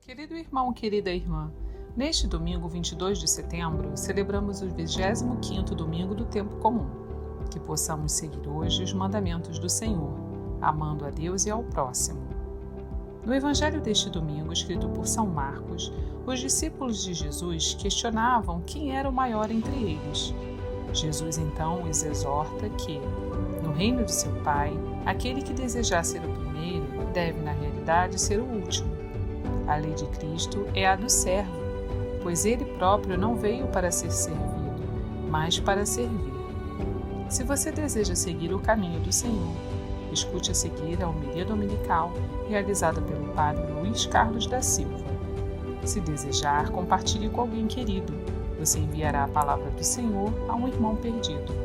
Querido irmão, querida irmã, neste domingo 22 de setembro, celebramos o 25º domingo do tempo comum. Que possamos seguir hoje os mandamentos do Senhor, amando a Deus e ao próximo. No evangelho deste domingo, escrito por São Marcos, os discípulos de Jesus questionavam quem era o maior entre eles. Jesus então os exorta que, no reino de seu Pai, aquele que desejar ser o primeiro deve, na realidade, ser o último. A lei de Cristo é a do servo, pois ele próprio não veio para ser servido, mas para servir. Se você deseja seguir o caminho do Senhor, escute a seguir a homilia dominical realizada pelo Padre Luiz Carlos da Silva. Se desejar, compartilhe com alguém querido. Você enviará a palavra do Senhor a um irmão perdido.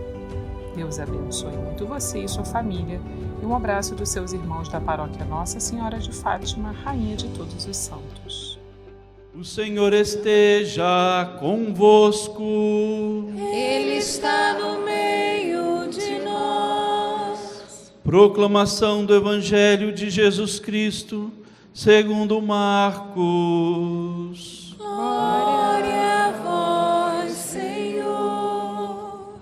Deus abençoe muito você e sua família, e um abraço dos seus irmãos da paróquia Nossa Senhora de Fátima, Rainha de todos os santos. O Senhor esteja convosco. Ele está no meio de nós. Proclamação do Evangelho de Jesus Cristo, segundo Marcos. Glória a vós, Senhor.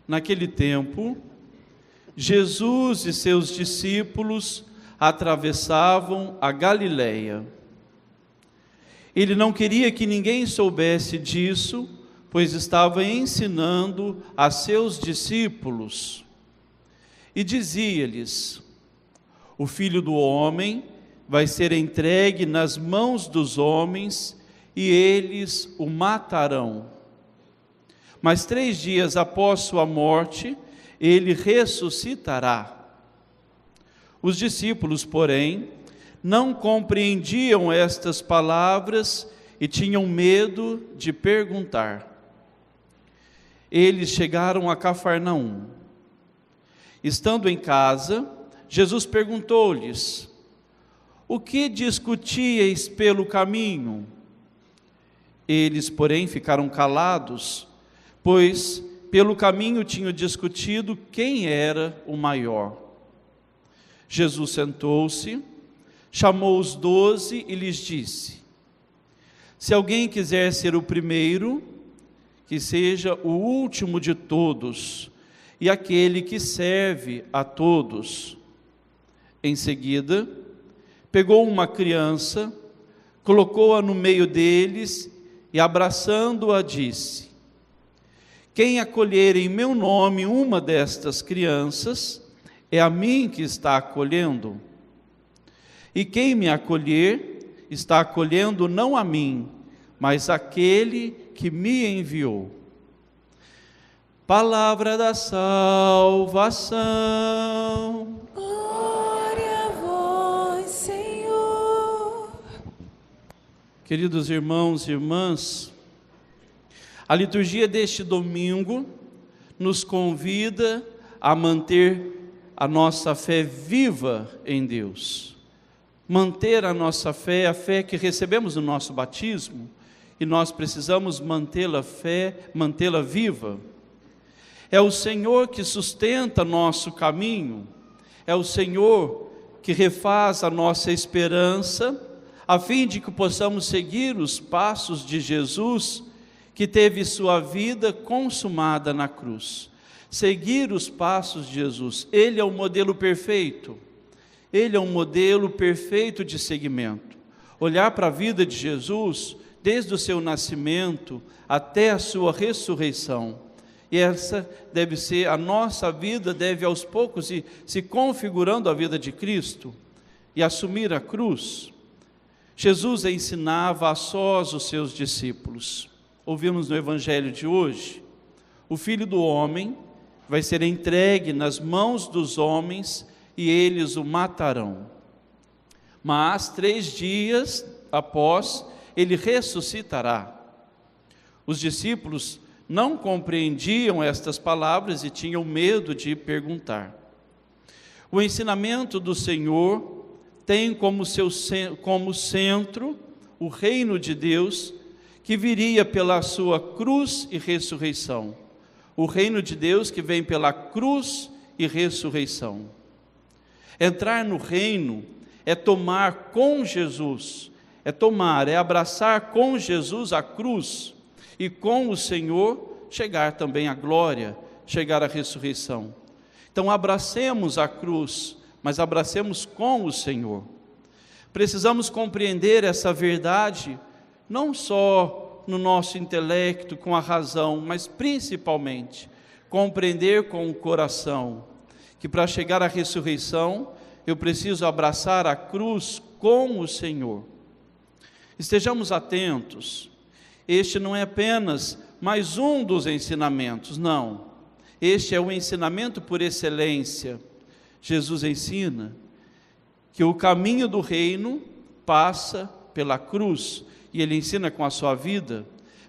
Naquele tempo, Jesus e seus discípulos atravessavam a Galileia. Ele não queria que ninguém soubesse disso, pois estava ensinando a seus discípulos. E dizia-lhes: o Filho do Homem vai ser entregue nas mãos dos homens e eles o matarão. Mas 3 dias após sua morte, ele ressuscitará. Os discípulos, porém, não compreendiam estas palavras e tinham medo de perguntar. Eles chegaram a Cafarnaum. Estando em casa, Jesus perguntou-lhes: o que discutíeis pelo caminho? Eles, porém, ficaram calados, pois pelo caminho tinham discutido quem era o maior. Jesus sentou-se, chamou os 12 e lhes disse: se alguém quiser ser o primeiro, que seja o último de todos e aquele que serve a todos. Em seguida, pegou uma criança, colocou-a no meio deles e, abraçando-a, disse: quem acolher em meu nome uma destas crianças, é a mim que está acolhendo. E quem me acolher, está acolhendo não a mim, mas aquele que me enviou. Palavra da salvação. Glória a vós, Senhor. Queridos irmãos e irmãs, a liturgia deste domingo nos convida a manter a nossa fé viva em Deus. Manter a nossa fé, a fé que recebemos no nosso batismo, e nós precisamos mantê-la viva. É o Senhor que sustenta nosso caminho, é o Senhor que refaz a nossa esperança, a fim de que possamos seguir os passos de Jesus, que teve sua vida consumada na cruz. Seguir os passos de Jesus, Ele é o modelo perfeito, Ele é um modelo perfeito de seguimento. Olhar para a vida de Jesus, desde o seu nascimento até a sua ressurreição, e essa deve ser a nossa vida, deve aos poucos ir se configurando a vida de Cristo, e assumir a cruz. Jesus ensinava a sós os seus discípulos. Ouvimos no Evangelho de hoje: o Filho do Homem vai ser entregue nas mãos dos homens e eles o matarão. Mas 3 dias após, ele ressuscitará. Os discípulos não compreendiam estas palavras e tinham medo de perguntar. O ensinamento do Senhor tem como centro o reino de Deus, que viria pela sua cruz e ressurreição. O reino de Deus que vem pela cruz e ressurreição. Entrar no reino é tomar com Jesus, é abraçar com Jesus a cruz, e com o Senhor chegar também à glória, chegar à ressurreição. Então abracemos a cruz, mas abracemos com o Senhor. Precisamos compreender essa verdade, não só no nosso intelecto, com a razão, mas principalmente compreender com o coração, que para chegar à ressurreição, eu preciso abraçar a cruz com o Senhor. Estejamos atentos, este não é apenas mais um dos ensinamentos, não. Este é o ensinamento por excelência. Jesus ensina que o caminho do reino passa pela cruz, e Ele ensina com a sua vida,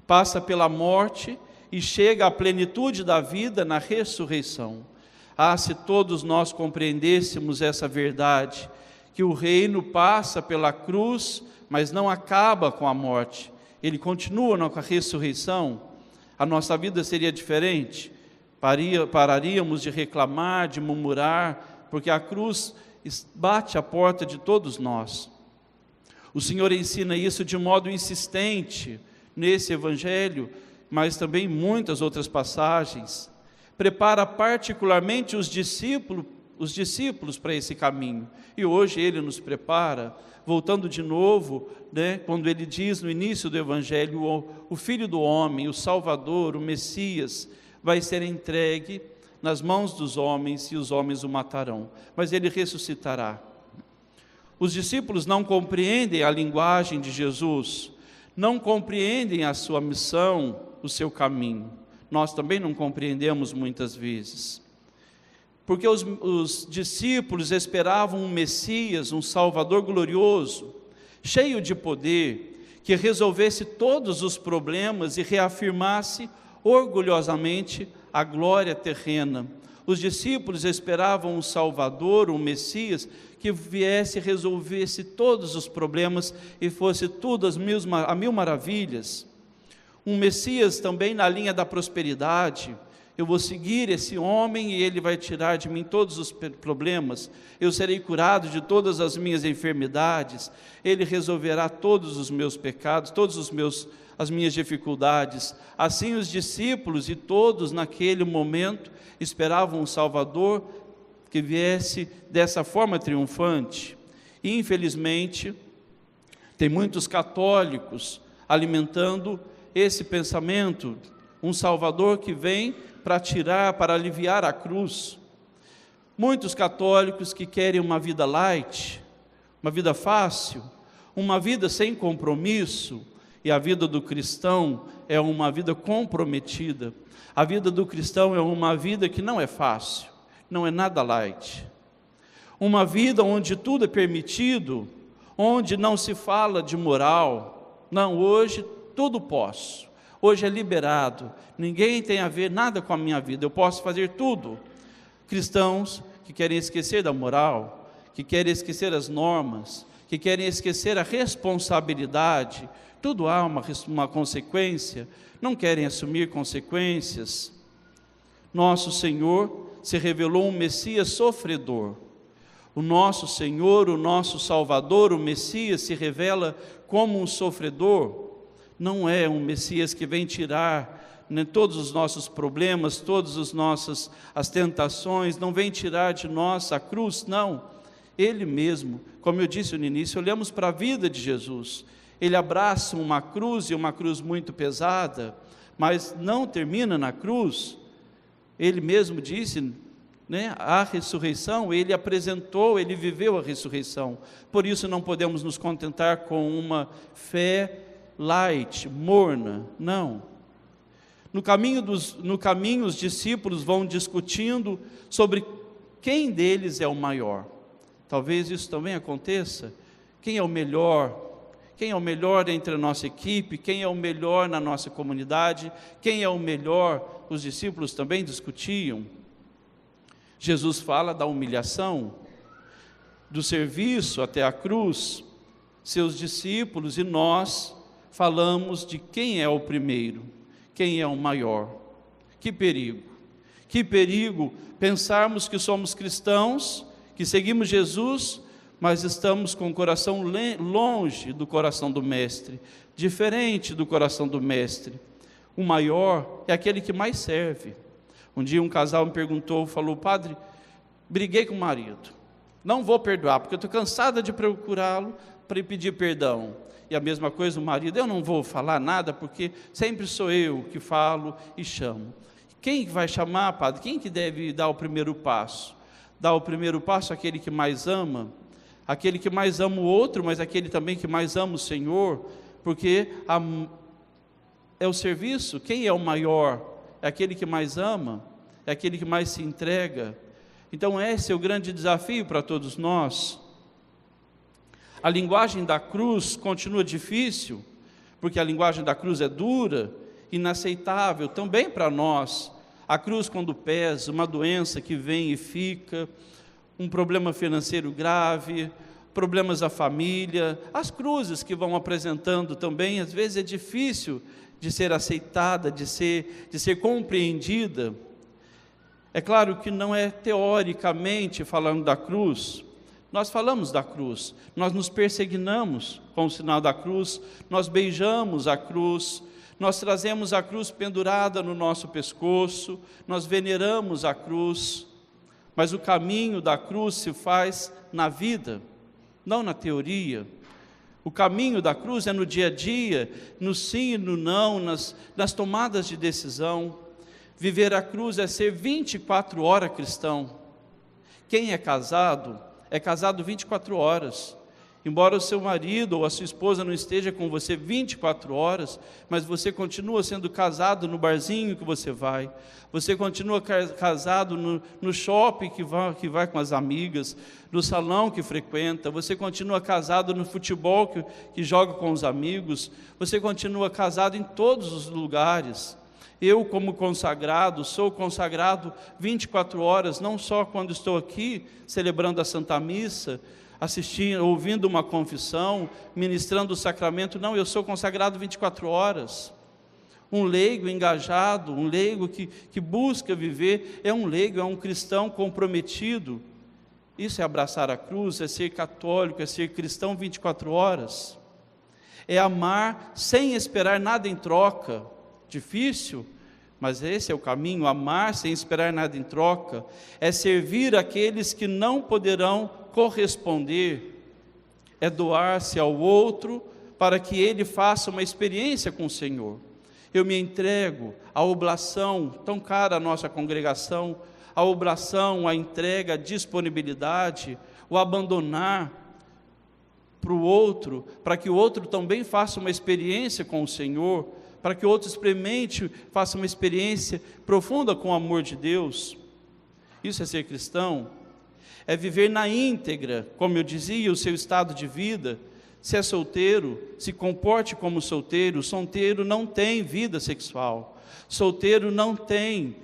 passa pela morte e chega à plenitude da vida na ressurreição. Ah, se todos nós compreendêssemos essa verdade, que o reino passa pela cruz, mas não acaba com a morte, ele continua com a ressurreição, a nossa vida seria diferente. Pararíamos de reclamar, de murmurar, porque a cruz bate a porta de todos nós. O Senhor ensina isso de modo insistente nesse Evangelho, mas também em muitas outras passagens. Prepara particularmente os discípulos para esse caminho. E hoje Ele nos prepara, voltando de novo, quando Ele diz no início do Evangelho, o Filho do Homem, o Salvador, o Messias, vai ser entregue nas mãos dos homens e os homens o matarão, mas Ele ressuscitará. Os discípulos não compreendem a linguagem de Jesus, não compreendem a sua missão, o seu caminho. Nós também não compreendemos muitas vezes, porque os discípulos esperavam um Messias, um Salvador glorioso, cheio de poder, que resolvesse todos os problemas e reafirmasse orgulhosamente a glória terrena. Os discípulos esperavam um Salvador, um Messias, que viesse e resolvesse todos os problemas e fosse tudo a mil maravilhas. Um Messias também na linha da prosperidade. Eu vou seguir esse homem e ele vai tirar de mim todos os problemas. Eu serei curado de todas as minhas enfermidades. Ele resolverá todos os meus pecados, as minhas dificuldades. Assim os discípulos e todos naquele momento esperavam um Salvador que viesse dessa forma triunfante. E infelizmente tem muitos católicos alimentando esse pensamento, um Salvador que vem para tirar, para aliviar a cruz. Muitos católicos que querem uma vida light, uma vida fácil, uma vida sem compromisso, e a vida do cristão é uma vida comprometida. A vida do cristão é uma vida que não é fácil, não é nada light. Uma vida onde tudo é permitido, onde não se fala de moral. Não, hoje tudo posso. Hoje é liberado, ninguém tem a ver nada com a minha vida, eu posso fazer tudo. Cristãos que querem esquecer da moral, que querem esquecer as normas, que querem esquecer a responsabilidade, tudo há uma consequência, não querem assumir consequências. Nosso Senhor se revelou um Messias sofredor. O nosso Senhor, o nosso Salvador, o Messias se revela como um sofredor. Não é um Messias que vem tirar todos os nossos problemas, todas as tentações, não vem tirar de nós a cruz, não. Ele mesmo, como eu disse no início, olhamos para a vida de Jesus. Ele abraça uma cruz, e uma cruz muito pesada, mas não termina na cruz. Ele mesmo disse, a ressurreição, Ele apresentou, Ele viveu a ressurreição. Por isso não podemos nos contentar com uma fé light, morna, não. No caminho os discípulos vão discutindo sobre quem deles é o maior. Talvez isso também aconteça. Quem é o melhor? Quem é o melhor entre a nossa equipe? Quem é o melhor na nossa comunidade? Quem é o melhor? Os discípulos também discutiam. Jesus fala da humilhação, do serviço até a cruz. Seus discípulos e nós falamos de quem é o primeiro, quem é o maior. Que perigo pensarmos que somos cristãos, que seguimos Jesus, mas estamos com o coração longe do coração do Mestre, diferente do coração do Mestre. O maior é aquele que mais serve. Um dia um casal me perguntou, falou: padre, briguei com o marido, não vou perdoar, porque eu estou cansada de procurá-lo para pedir perdão. E a mesma coisa o marido: eu não vou falar nada, porque sempre sou eu que falo e chamo. Quem vai chamar, padre? Quem que deve dar o primeiro passo? Dar o primeiro passo aquele que mais ama, aquele que mais ama o outro, mas aquele também que mais ama o Senhor, porque é o serviço. Quem é o maior? É aquele que mais ama, é aquele que mais se entrega. Então esse é o grande desafio para todos nós. A linguagem da cruz continua difícil, porque a linguagem da cruz é dura, inaceitável também para nós. A cruz, quando pesa, uma doença que vem e fica, um problema financeiro grave, problemas da família, as cruzes que vão apresentando também, às vezes é difícil de ser aceitada, de ser compreendida. É claro que não é teoricamente falando da cruz. Nós falamos da cruz, nós nos persignamos com o sinal da cruz, nós beijamos a cruz, nós trazemos a cruz pendurada no nosso pescoço, nós veneramos a cruz, mas o caminho da cruz se faz na vida, não na teoria. O caminho da cruz é no dia a dia, no sim e no não, nas tomadas de decisão. Viver a cruz é ser 24 horas cristão. Quem é casado 24 horas. Embora o seu marido ou a sua esposa não esteja com você 24 horas, mas você continua sendo casado no barzinho que você vai, você continua casado no shopping que vai com as amigas, no salão que frequenta, você continua casado no futebol que joga com os amigos, você continua casado em todos os lugares. Eu, como consagrado, sou consagrado 24 horas, não só quando estou aqui celebrando a Santa Missa, assistindo, ouvindo uma confissão, ministrando o sacramento. Não, eu sou consagrado 24 horas. Um leigo engajado, um leigo que busca viver, é um leigo, é um cristão comprometido. Isso é abraçar a cruz, é ser católico, é ser cristão 24 horas. É amar sem esperar nada em troca. Difícil, mas esse é o caminho. Amar sem esperar nada em troca é servir aqueles que não poderão corresponder, é doar-se ao outro para que ele faça uma experiência com o Senhor. Eu me entrego à oblação, tão cara à nossa congregação, a oblação, a entrega, a disponibilidade, o abandonar para o outro, para que o outro também faça uma experiência com o Senhor, para que o outro experimente, faça uma experiência profunda com o amor de Deus. Isso é ser cristão. É viver na íntegra, como eu dizia, o seu estado de vida. Se é solteiro, se comporte como solteiro. Solteiro não tem vida sexual. Solteiro não tem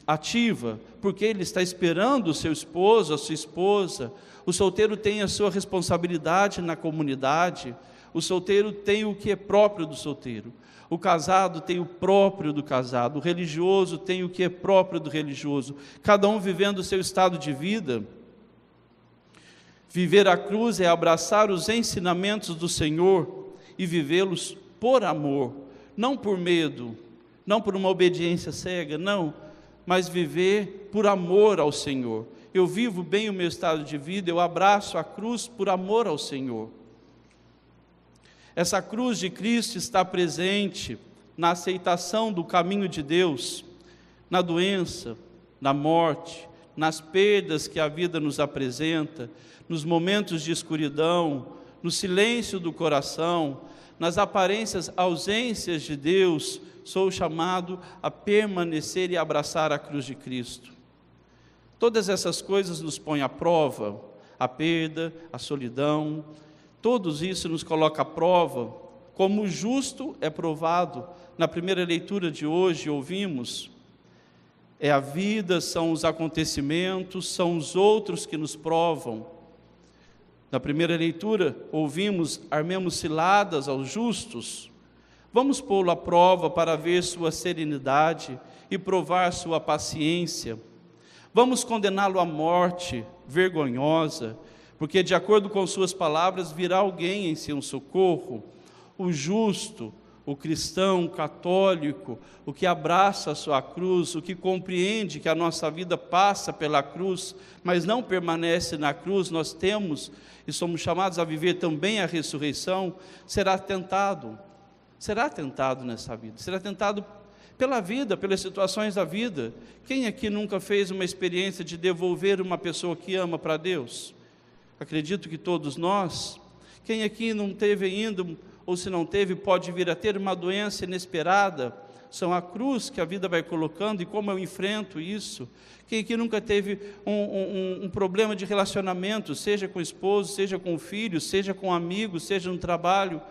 ativa, porque ele está esperando o seu esposo, a sua esposa. O solteiro tem a sua responsabilidade na comunidade. O solteiro tem o que é próprio do solteiro. O casado tem o próprio do casado. O religioso tem o que é próprio do religioso. Cada um vivendo o seu estado de vida. Viver a cruz é abraçar os ensinamentos do Senhor e vivê-los por amor, não por medo, não por uma obediência cega, não, mas viver por amor ao Senhor. Eu vivo bem o meu estado de vida, eu abraço a cruz por amor ao Senhor. Essa cruz de Cristo está presente na aceitação do caminho de Deus, na doença, na morte, nas perdas que a vida nos apresenta, nos momentos de escuridão, no silêncio do coração, nas aparências ausências de Deus. Sou chamado a permanecer e abraçar a cruz de Cristo. Todas essas coisas nos põem à prova, a perda, a solidão, tudo isso nos coloca à prova, como o justo é provado. Na primeira leitura de hoje ouvimos, é a vida, são os acontecimentos, são os outros que nos provam. Na primeira leitura ouvimos, armemos ciladas aos justos. Vamos pô-lo à prova para ver sua serenidade e provar sua paciência. Vamos condená-lo à morte vergonhosa, porque de acordo com suas palavras virá alguém em seu socorro, o justo, o cristão, o católico, o que abraça a sua cruz, o que compreende que a nossa vida passa pela cruz, mas não permanece na cruz, nós temos e somos chamados a viver também a ressurreição, será tentado nessa vida, será tentado pela vida, pelas situações da vida. Quem aqui nunca fez uma experiência de devolver uma pessoa que ama para Deus? Acredito que todos nós. Quem aqui não teve ainda, ou se não teve, pode vir a ter uma doença inesperada? São a cruz que a vida vai colocando, e como eu enfrento isso. Quem aqui nunca teve um problema de relacionamento, seja com o esposo, seja com o filho, seja com amigos, seja no trabalho?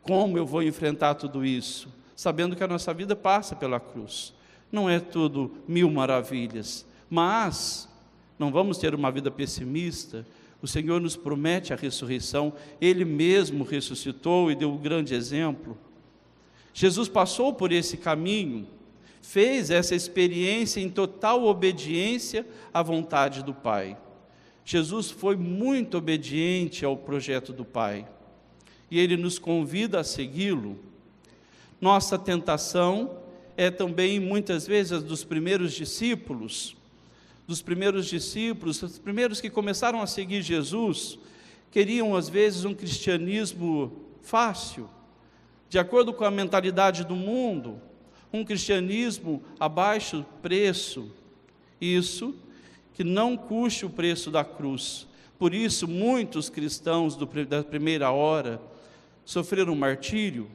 Como eu vou enfrentar tudo isso? Sabendo que a nossa vida passa pela cruz. Não é tudo mil maravilhas, mas não vamos ter uma vida pessimista. O Senhor nos promete a ressurreição, Ele mesmo ressuscitou e deu um grande exemplo. Jesus passou por esse caminho, fez essa experiência em total obediência à vontade do Pai. Jesus foi muito obediente ao projeto do Pai, e Ele nos convida a segui-lo. Nossa tentação é também, muitas vezes, a dos primeiros discípulos, os primeiros que começaram a seguir Jesus, queriam às vezes um cristianismo fácil, de acordo com a mentalidade do mundo, um cristianismo a baixo preço, isso que não custe o preço da cruz. Por isso, muitos cristãos da primeira hora sofreram martírio,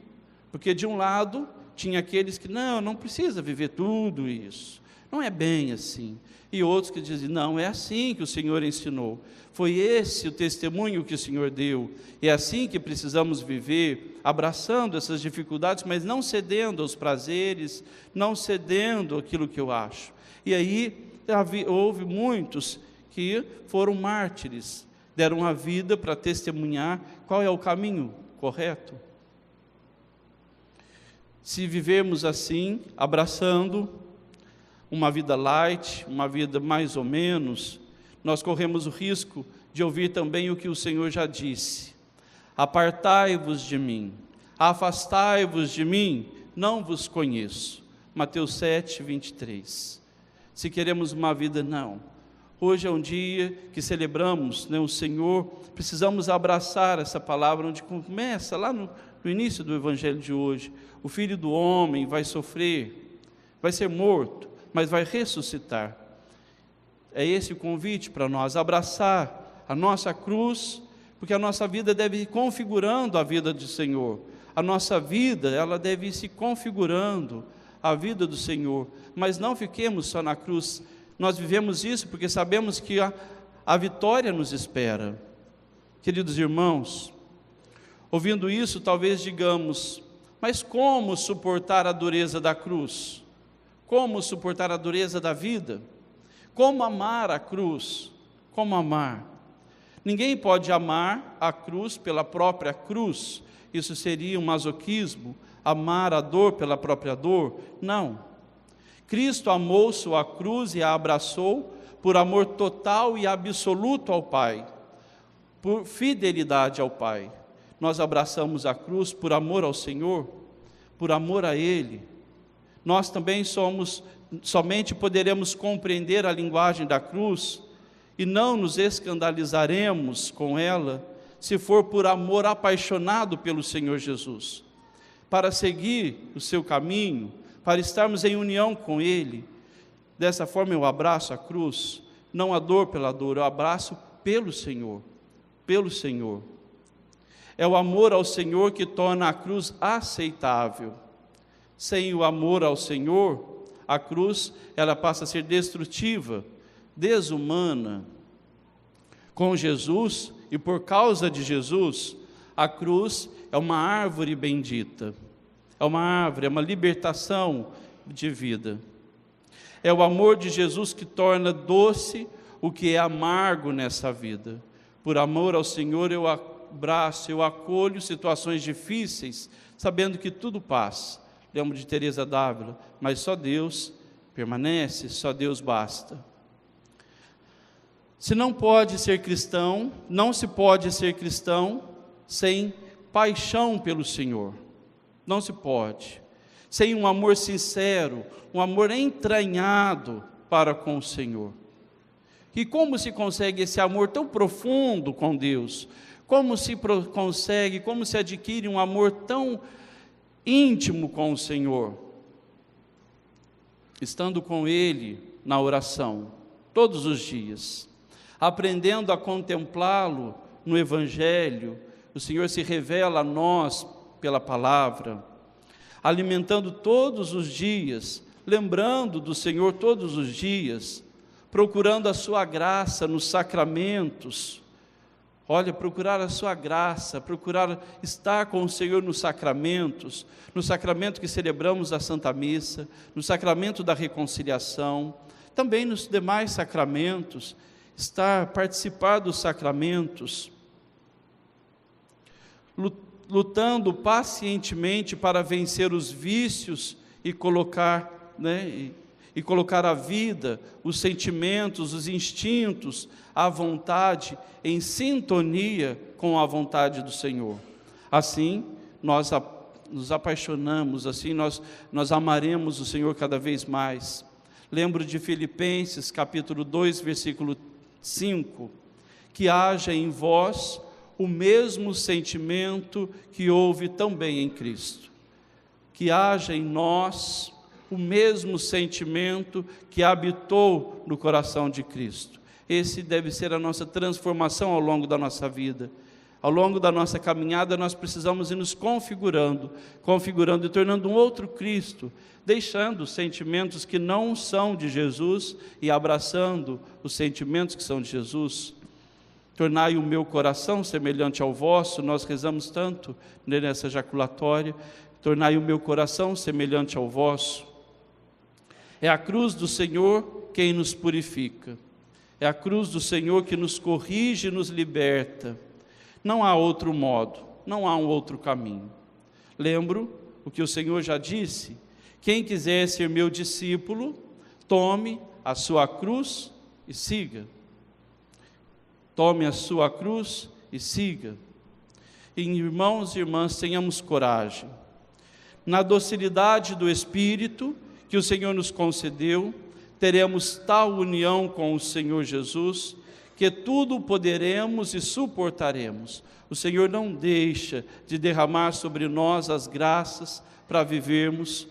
porque de um lado tinha aqueles que não precisa viver tudo isso, não é bem assim. E outros que dizem, não, é assim que o Senhor ensinou, foi esse o testemunho que o Senhor deu, é assim que precisamos viver, abraçando essas dificuldades, mas não cedendo aos prazeres, não cedendo àquilo que eu acho. E aí houve muitos que foram mártires, deram a vida para testemunhar qual é o caminho correto. Se vivemos assim, abraçando uma vida light, uma vida mais ou menos, nós corremos o risco de ouvir também o que o Senhor já disse: apartai-vos de mim, afastai-vos de mim, não vos conheço. Mateus 7, 23. Se queremos uma vida, não. Hoje é um dia que celebramos, o Senhor, precisamos abraçar essa palavra, onde começa lá no início do Evangelho de hoje. O Filho do Homem vai sofrer, vai ser morto, mas vai ressuscitar. É esse o convite para nós, abraçar a nossa cruz, porque a nossa vida deve ir configurando a vida do Senhor. A nossa vida, ela deve ir se configurando a vida do Senhor, mas não fiquemos só na cruz. Nós vivemos isso porque sabemos que a vitória nos espera. Queridos irmãos, ouvindo isso, talvez digamos, mas como suportar a dureza da cruz? Como suportar a dureza da vida? Como amar a cruz? Como amar? Ninguém pode amar a cruz pela própria cruz. Isso seria um masoquismo, amar a dor pela própria dor. Não. Cristo amou sua cruz e a abraçou por amor total e absoluto ao Pai, por fidelidade ao Pai. Nós abraçamos a cruz por amor ao Senhor, por amor a Ele. Nós também somente poderemos compreender a linguagem da cruz e não nos escandalizaremos com ela se for por amor apaixonado pelo Senhor Jesus. Para seguir o seu caminho, para estarmos em união com Ele, dessa forma eu abraço a cruz, não a dor pela dor, eu abraço pelo Senhor, pelo Senhor. É o amor ao Senhor que torna a cruz aceitável. Sem o amor ao Senhor, a cruz, ela passa a ser destrutiva, desumana. Com Jesus, e por causa de Jesus, a cruz é uma árvore bendita. É uma árvore, é uma libertação de vida. É o amor de Jesus que torna doce o que é amargo nessa vida. Por amor ao Senhor eu abraço, eu acolho situações difíceis, sabendo que tudo passa. Lembro de Teresa d'Ávila, mas só Deus permanece, só Deus basta. Se não pode ser cristão, não se pode ser cristão sem paixão pelo Senhor. Não se pode. Sem um amor sincero, um amor entranhado para com o Senhor. E como se consegue esse amor tão profundo com Deus? Como se consegue, como se adquire um amor tão íntimo com o Senhor? Estando com Ele na oração, todos os dias, aprendendo a contemplá-lo no Evangelho. O Senhor se revela a nós pela palavra, alimentando todos os dias, lembrando do Senhor todos os dias, procurando a sua graça nos sacramentos. Olha, procurar a sua graça, procurar estar com o Senhor nos sacramentos, no sacramento que celebramos a Santa Missa, no sacramento da reconciliação, também nos demais sacramentos, participar dos sacramentos, lutando pacientemente para vencer os vícios e colocar a vida, os sentimentos, os instintos, a vontade em sintonia com a vontade do Senhor. Assim, nós nos apaixonamos, assim nós amaremos o Senhor cada vez mais. Lembro de Filipenses, capítulo 2, versículo 5, que haja em vós o mesmo sentimento que houve também em Cristo. Que haja em nós o mesmo sentimento que habitou no coração de Cristo. Esse deve ser a nossa transformação ao longo da nossa vida. Ao longo da nossa caminhada, nós precisamos ir nos configurando e tornando um outro Cristo, deixando os sentimentos que não são de Jesus e abraçando os sentimentos que são de Jesus. Tornai o meu coração semelhante ao vosso, nós rezamos tanto nessa ejaculatória, tornai o meu coração semelhante ao vosso. É a cruz do Senhor quem nos purifica, é a cruz do Senhor que nos corrige e nos liberta. Não há outro modo, não há um outro caminho. Lembro o que o Senhor já disse: quem quiser ser meu discípulo, tome a sua cruz e siga. Tome a sua cruz e siga. E, irmãos e irmãs, tenhamos coragem. Na docilidade do Espírito que o Senhor nos concedeu, teremos tal união com o Senhor Jesus, que tudo poderemos e suportaremos. O Senhor não deixa de derramar sobre nós as graças para vivermos,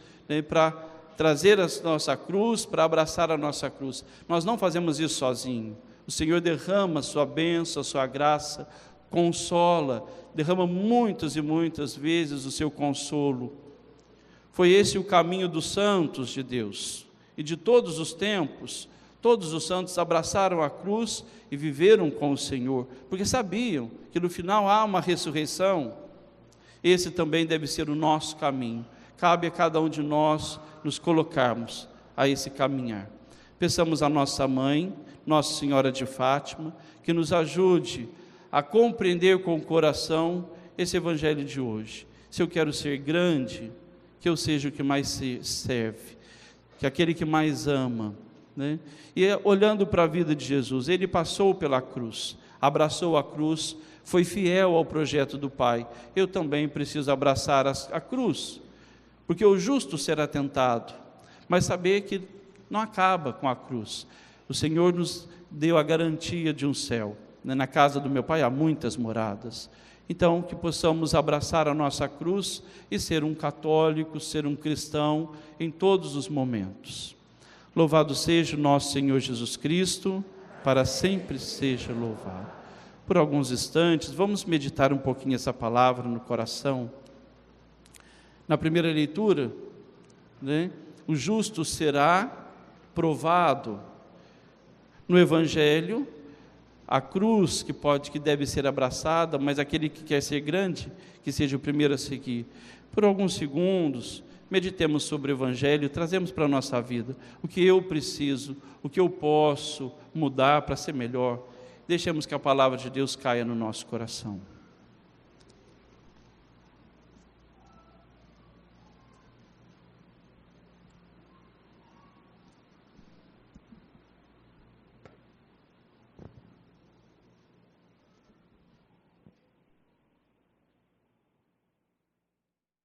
para trazer a nossa cruz, para abraçar a nossa cruz. Nós não fazemos isso sozinhos. O Senhor derrama a sua bênção, a sua graça, consola, derrama muitas e muitas vezes o seu consolo. Foi esse o caminho dos santos de Deus. E de todos os tempos, todos os santos abraçaram a cruz e viveram com o Senhor, porque sabiam que no final há uma ressurreição. Esse também deve ser o nosso caminho. Cabe a cada um de nós nos colocarmos a esse caminhar. Peçamos a nossa mãe, Nossa Senhora de Fátima, que nos ajude a compreender com o coração esse evangelho de hoje. Se eu quero ser grande, que eu seja o que mais serve, que aquele que mais ama, né? E olhando para a vida de Jesus, ele passou pela cruz, abraçou a cruz, foi fiel ao projeto do Pai. Eu também preciso abraçar a cruz, porque o justo será tentado, mas saber que não acaba com a cruz. O Senhor nos deu a garantia de um céu, né? Na casa do meu Pai há muitas moradas. Então, que possamos abraçar a nossa cruz e ser um católico, ser um cristão em todos os momentos. Louvado seja o nosso Senhor Jesus Cristo, para sempre seja louvado. Por alguns instantes, vamos meditar um pouquinho essa palavra no coração. Na primeira leitura, né, o justo será provado. No Evangelho, a cruz que deve ser abraçada, mas aquele que quer ser grande, que seja o primeiro a seguir. Por alguns segundos, meditemos sobre o Evangelho, trazemos para a nossa vida o que eu preciso, o que eu posso mudar para ser melhor. Deixemos que a palavra de Deus caia no nosso coração.